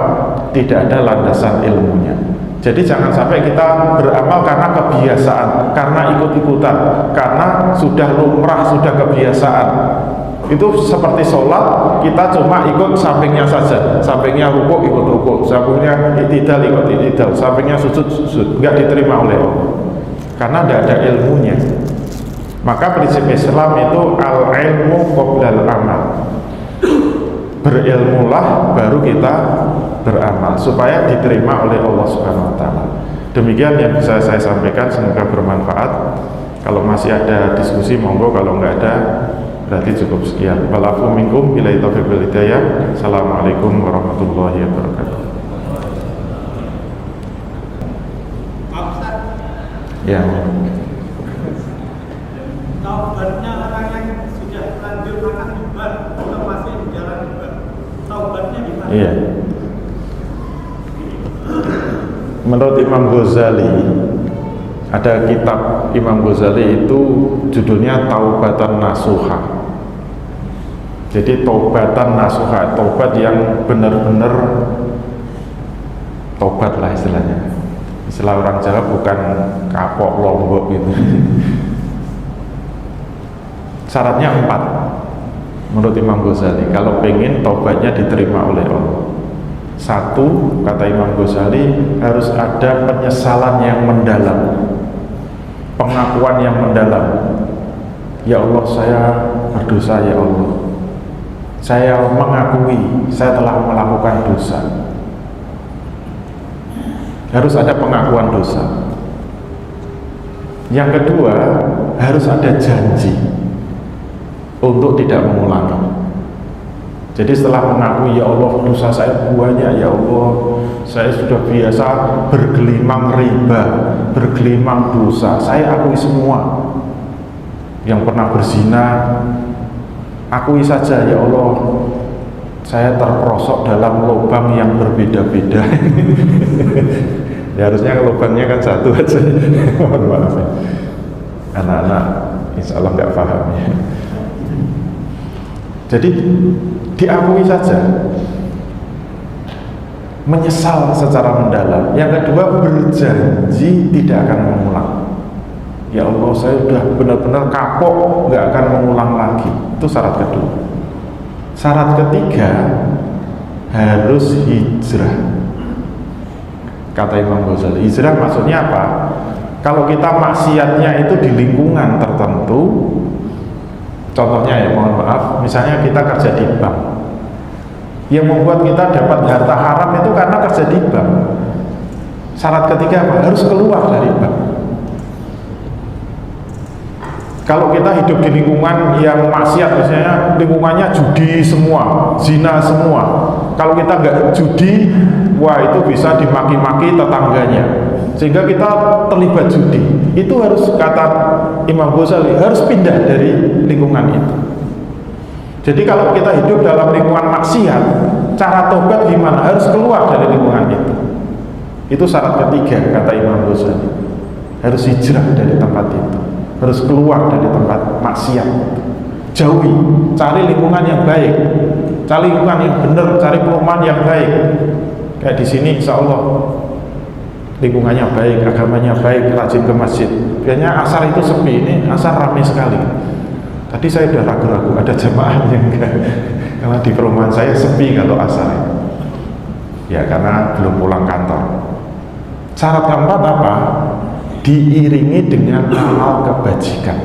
Tidak ada landasan ilmunya. Jadi jangan sampai kita beramal karena kebiasaan, karena ikut-ikutan, karena sudah lumrah, sudah kebiasaan. Itu seperti sholat, kita cuma ikut sampingnya saja, sampingnya rukuk ikut rukuk, sampingnya i'tidal ikut i'tidal, sampingnya sujud sujud, nggak diterima oleh Allah karena tidak ada ilmunya. Maka prinsip Islam itu al-ilmu qoblal amal, berilmulah baru kita beramal supaya diterima oleh Allah Subhanahu wa taala. Demikian yang bisa saya sampaikan, semoga bermanfaat. Kalau masih ada diskusi monggo, kalau nggak ada berarti cukup sekian. Walafu minkum billahi taufiq wal hidayah. Assalamualaikum warahmatullahi wabarakatuh. Ya. Taubatnya orang yang sudah lanjut akan ubah atau masih di jalan ubah, taubatnya gimana? Iya. Menurut Imam Ghazali, ada kitab Imam Ghazali itu judulnya Taubatan Nasuha. Jadi taubatan nasuha, taubat yang benar-benar taubat lah istilahnya. Istilah orang Jawa bukan kapok lombok gitu. Syaratnya 4 menurut Imam Ghazali kalau pengen taubatnya diterima oleh Allah. 1, kata Imam Ghazali, harus ada penyesalan yang mendalam, pengakuan yang mendalam. Ya Allah, saya berdosa, ya Allah, saya mengakui saya telah melakukan dosa. Harus ada pengakuan dosa. Yang kedua, harus ada janji untuk tidak mengulangi. Jadi setelah mengakui, ya Allah, dosa saya banyak, ya Allah, saya sudah biasa bergelimang riba, bergelimang dosa, saya akui semua. Yang pernah berzina, akui saja, ya Allah, saya terperosok dalam lubang yang berbeda-beda. Ya harusnya lubangnya kan satu aja. Mohon maaf ya. Anak-anak insya Allah nggak paham ya. Jadi diakui saja, menyesal secara mendalam. Yang kedua, berjanji tidak akan mengulang. Ya Allah, saya sudah benar-benar kapok, nggak akan mengulang lagi. Itu syarat kedua. Syarat ketiga, harus hijrah. Kata Imam Ghazali, hijrah maksudnya apa? Kalau kita maksiatnya itu di lingkungan tertentu, contohnya ya, mohon maaf, misalnya kita kerja di bank, yang membuat kita dapat harta haram itu karena kerja di bank. Syarat ketiga apa? Harus keluar dari bank. Kalau kita hidup di lingkungan yang maksiat, misalnya lingkungannya judi semua, zina semua, kalau kita nggak judi, wah itu bisa dimaki-maki tetangganya, sehingga kita terlibat judi. Itu harus, kata Imam Ghazali, harus pindah dari lingkungan itu. Jadi kalau kita hidup dalam lingkungan maksiat, cara tobat gimana? Harus keluar dari lingkungan itu. Itu syarat ketiga, kata Imam Ghazali. Harus hijrah dari tempat itu, harus keluar dari tempat maksiat. Jauhi, cari lingkungan yang baik, cari lingkungan yang benar, cari perumahan yang baik. Kayak di sini, insya Allah lingkungannya baik, agamanya baik, rajin ke masjid. Biasanya asar itu sepi, ini asar ramai sekali. Tadi saya udah ragu-ragu ada jamaahnya enggak, karena di perumahan saya sepi kalau asar. Ya karena belum pulang kantor. Syarat keempat apa? Diiringi dengan amal kebajikan.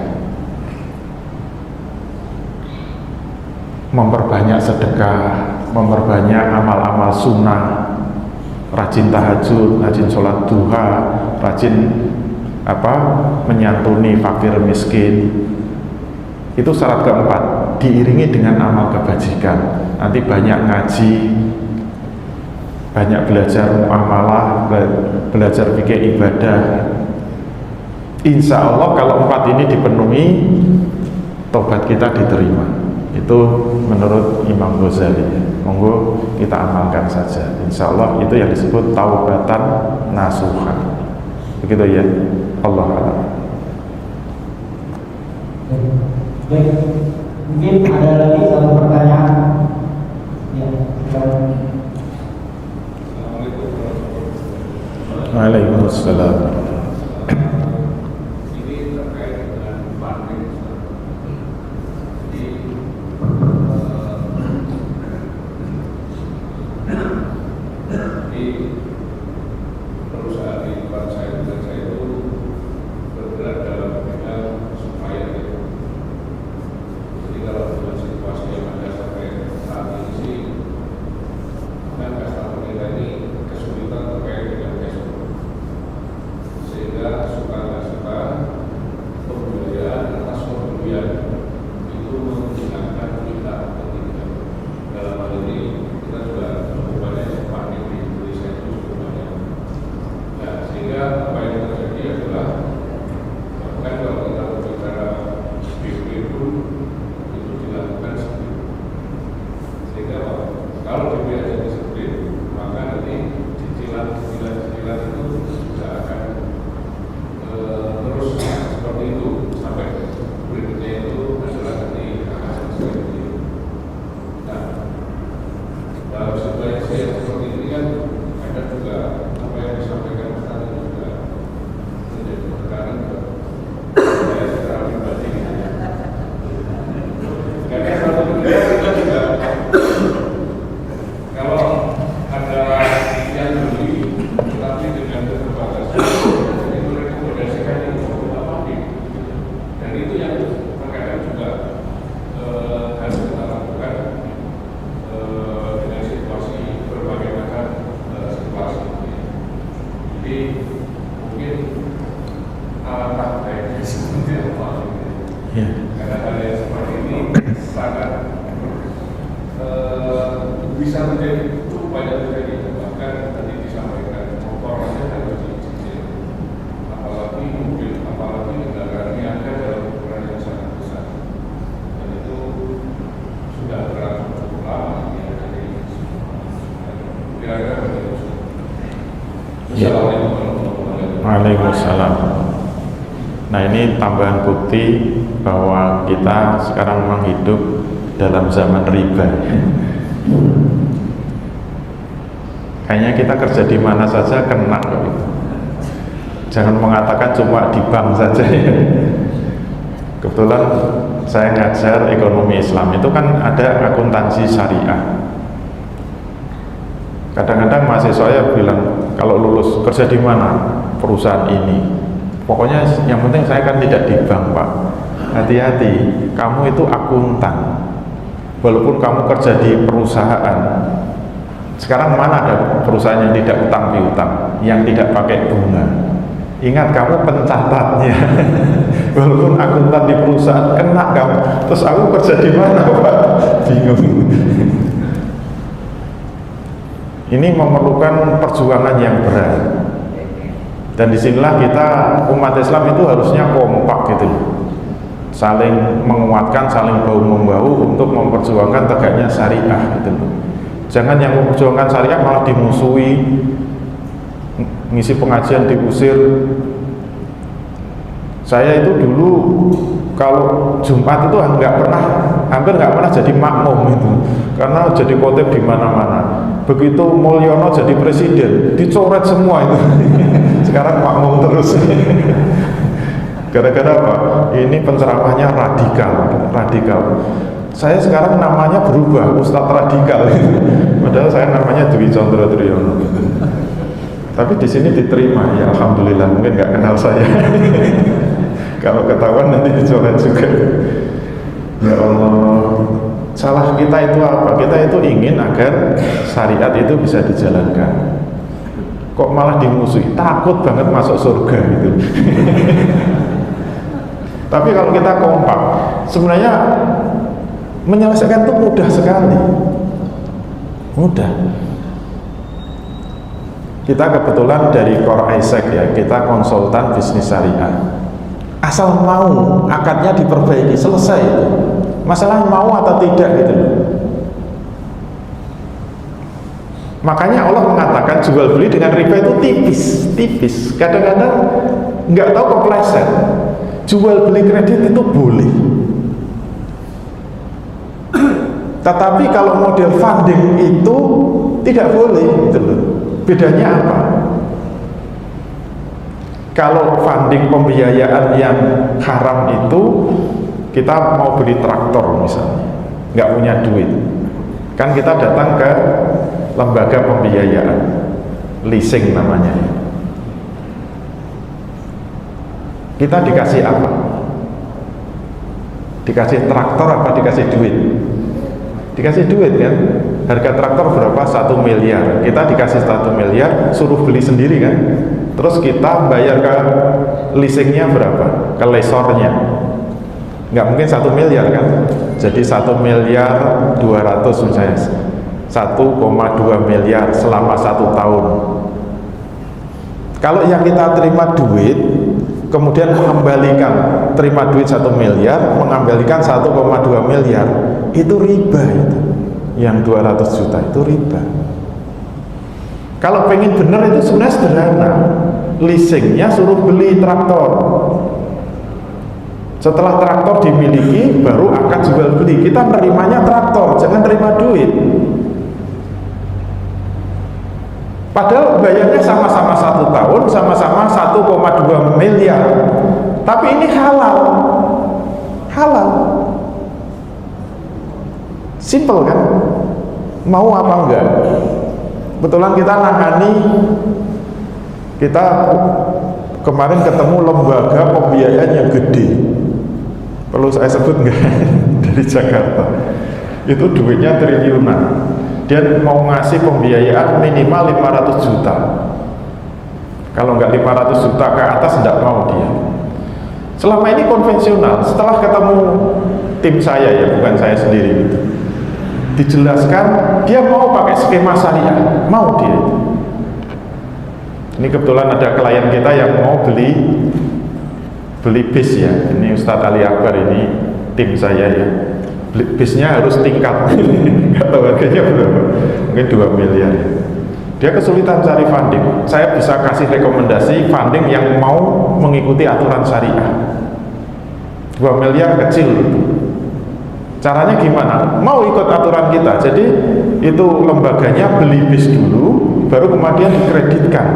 Memperbanyak sedekah, memperbanyak amal-amal sunnah, rajin tahajud, rajin sholat duha, rajin menyantuni fakir miskin. Itu syarat keempat, diiringi dengan amal kebajikan. Nanti banyak ngaji, banyak belajar muamalah, belajar fikih ibadah. Insya Allah kalau 4 ini dipenuhi, tobat kita diterima. Itu menurut Imam Ghazali. Monggo kita amalkan saja. Insya Allah itu yang disebut taubatan nasuha. Begitu ya. Allah a'lam. Baik, mungkin ada lagi satu pertanyaan. Ya, silakan. Waalaikumsalam. Waalaikumsalam. Ini terkait dengan funding. Jadi perusahaan di tempat saya bekerja itu bergerak dalam bidang supaya itu. Jadi kalau dengan situasi yang ada sampai saat ini sih, kan customer kita ini kesulitan terkait dengan cash flow, sehingga suka nggak suka pembiayaan atas pembelian itu menggunakan kita ketiga. Dalam hal ini kita juga cukup banyak funding di Indonesia itu cukup banyak. Nah, sehingga apa yang terjadi adalah bahkan kalau kita berbicara BP pun itu dilakukan split. Sehingga kalau BP aja di split, maka nanti cicilan itu juga akan terus seperti itu sampai berikutnya itu adalah nanti akan selesai. Nah, dalam situasi yang seperti ini kan ada juga apa yang disampaikan Ustaz itu juga menjadi tekanan buat saya secara pribadi. Karena satu negara kita juga kalau ada yang beli tapi dengan keterbatasan itu rekomendasikan yang kita pakai, dan itu yang terkadang juga harus kita lakukan dengan situasi berbagai macam situasi. Jadi mungkin alangkah baiknya seperti apa? Karena hal yang seperti ini sangat bisa menjadi cukup banyak terjadi, bahkan tadi disampaikan korbannya harus dicicil, apalagi mobil, apalagi kendaraan yang ada dalam ukuran yang sangat besar, dan itu sudah berlangsung cukup lama ya. Jadi kira-kira begitu. Assalamualaikum warahmatullahi wabarakatuh. Waalaikumsalam. Nah, ini tambahan bukti bahwa kita sekarang memang hidup dalam zaman riba. Kayaknya kita kerja di mana saja kena. Jangan mengatakan cuma di bank saja. Kebetulan saya ngajar ekonomi Islam, itu kan ada akuntansi syariah. Kadang-kadang mahasiswa saya bilang, kalau lulus kerja di mana? Perusahaan ini. Pokoknya yang penting saya kan tidak di bank, Pak. Hati-hati, kamu itu akuntan. Walaupun kamu kerja di perusahaan, sekarang mana ada perusahaan yang tidak utang piutang, yang tidak pakai bunga? Ingat, kamu pencatatnya. Walaupun akuntan di perusahaan, kena kamu. Terus aku kerja di mana, Pak? Bingung. Ini memerlukan perjuangan yang berat. Dan disinilah kita umat Islam itu harusnya kompak gitu, saling menguatkan, saling bahu-membahu untuk memperjuangkan tegaknya syariah gitu loh. Jangan yang memperjuangkan syariah malah dimusuhi, ngisi pengajian diusir. Saya itu dulu kalau Jumat itu hampir nggak pernah jadi makmum itu, karena jadi khotib di mana-mana. Begitu Mulyono jadi presiden, dicoret semua itu. Sekarang makmum terus. Gara-gara apa? Ini penceramahnya radikal. Saya sekarang namanya berubah, Ustadz Radikal. Padahal saya namanya Dwi Condro Triyono. Tapi di sini diterima, ya alhamdulillah. Mungkin nggak kenal saya. Kalau ketahuan nanti dicoret juga. Ya Allah, salah kita itu apa? Kita itu ingin agar syariat itu bisa dijalankan. Kok malah dimusuhi? Takut banget masuk surga gitu. Tapi kalau kita kompak, sebenarnya menyelesaikan itu mudah sekali. Mudah. Kita kebetulan dari Core Isaac ya, kita konsultan bisnis syariah. Asal mau, akadnya diperbaiki, selesai itu. Masalah mau atau tidak gitu. Makanya Allah mengatakan jual beli dengan riba itu tipis. Kadang-kadang nggak tahu kepleset. Jual beli kredit itu boleh. Tetapi kalau model funding itu tidak boleh gitu loh. Bedanya apa? Kalau funding pembiayaan yang haram itu, kita mau beli traktor misalnya, nggak punya duit, kan kita datang ke lembaga pembiayaan, leasing namanya. Kita dikasih apa? Dikasih traktor apa dikasih duit? Dikasih duit kan? Harga traktor berapa? 1 miliar. Kita dikasih 1 miliar, suruh beli sendiri kan? Terus kita bayar ke leasingnya berapa? Ke lesornya. Nggak mungkin 1 miliar kan? Jadi 1 miliar 200 misalnya, 1,2 miliar selama 1 tahun. Kalau yang kita terima duit, kemudian mengembalikan, terima duit 1 miliar, mengembalikan 1,2 miliar, itu riba itu. Yang 200 juta itu riba. Kalau pengen bener itu sebenarnya sederhana, leasingnya suruh beli traktor. Setelah traktor dimiliki, baru akad jual beli. Kita nerimanya traktor, jangan terima duit. Padahal bayarnya sama-sama 1 tahun, sama-sama 1,2 miliar. Tapi ini halal. Halal. Simple kan? Mau apa enggak? Kebetulan kita nangani, kita kemarin ketemu lembaga pembiayaan yang gede. Perlu saya sebut enggak? Dari Jakarta. Itu duitnya triliunan. Dia mau ngasih pembiayaan minimal 500 juta. Kalau nggak 500 juta ke atas enggak mau dia. Selama ini konvensional. Setelah ketemu tim saya ya, bukan saya sendiri gitu, dijelaskan dia mau pakai skema syariah, mau dia. Ini kebetulan ada klien kita yang mau beli bis ya. Ini Ustadz Ali Akbar, ini tim saya ya. Bisnya harus tingkat, nggak tahu harganya berapa, mungkin 2 miliar ya. Dia kesulitan cari funding. Saya bisa kasih rekomendasi funding yang mau mengikuti aturan syariah. 2 miliar kecil. Caranya gimana? Mau ikut aturan kita. Jadi itu lembaganya beli bis dulu, baru kemudian dikreditkan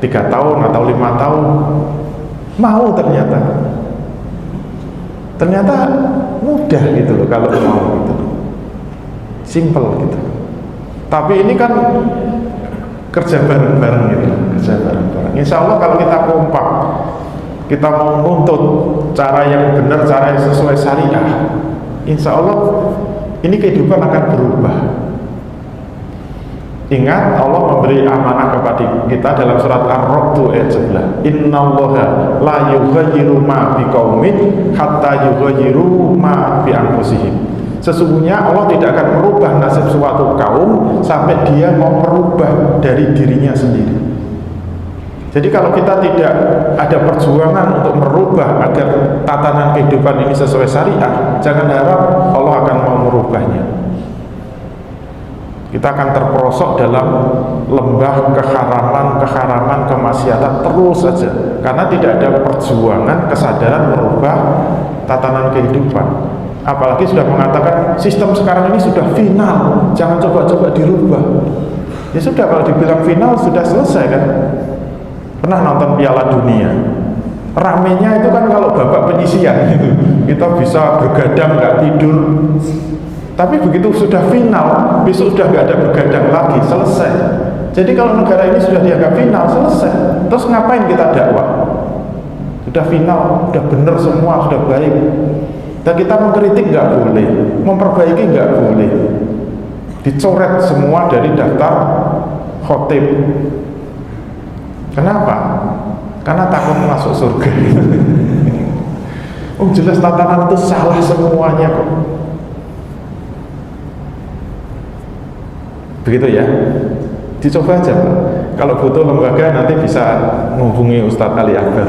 3 tahun atau 5 tahun. Mau ternyata mudah gitu loh kalau mau gitu, simple gitu. Tapi ini kan kerja bareng-bareng gitu, kerja bareng-bareng. Insya Allah kalau kita kompak, kita mau nuntut cara yang benar, cara yang sesuai syariah, insya Allah ini kehidupan akan berubah. Ingat, Allah memberi amanah kepada kita dalam surat Ar-Ra'd ayat 11. Innallaha la yughayyiru ma biqaumin hatta yughayyiru ma bi anfusihim. Sesungguhnya Allah tidak akan merubah nasib suatu kaum sampai dia mau merubah dari dirinya sendiri. Jadi kalau kita tidak ada perjuangan untuk merubah agar tatanan kehidupan ini sesuai syariah, jangan harap Allah akan mau merubahnya. Kita akan terperosok dalam lembah keharaman, kemaksiatan terus saja, karena tidak ada perjuangan, kesadaran merubah tatanan kehidupan. Apalagi sudah mengatakan sistem sekarang ini sudah final, jangan coba-coba dirubah. Ya sudah, kalau dibilang final sudah selesai kan. Pernah nonton Piala Dunia? Ramenya itu kan kalau babak penyisian gitu, kita bisa begadang nggak tidur. Tapi begitu sudah final, besok sudah nggak ada begadang lagi, selesai. Jadi kalau negara ini sudah dianggap final, selesai. Terus ngapain kita dakwah? Sudah final, sudah benar semua, sudah baik. Dan kita mengkritik nggak boleh, memperbaiki nggak boleh. Dicoret semua dari daftar khotib. Kenapa? Karena takut masuk surga. Oh jelas tatanan itu salah semuanya kok. Begitu ya, dicoba aja Pak. Kalau butuh lembaga nanti bisa menghubungi Ustadz Ali Akbar.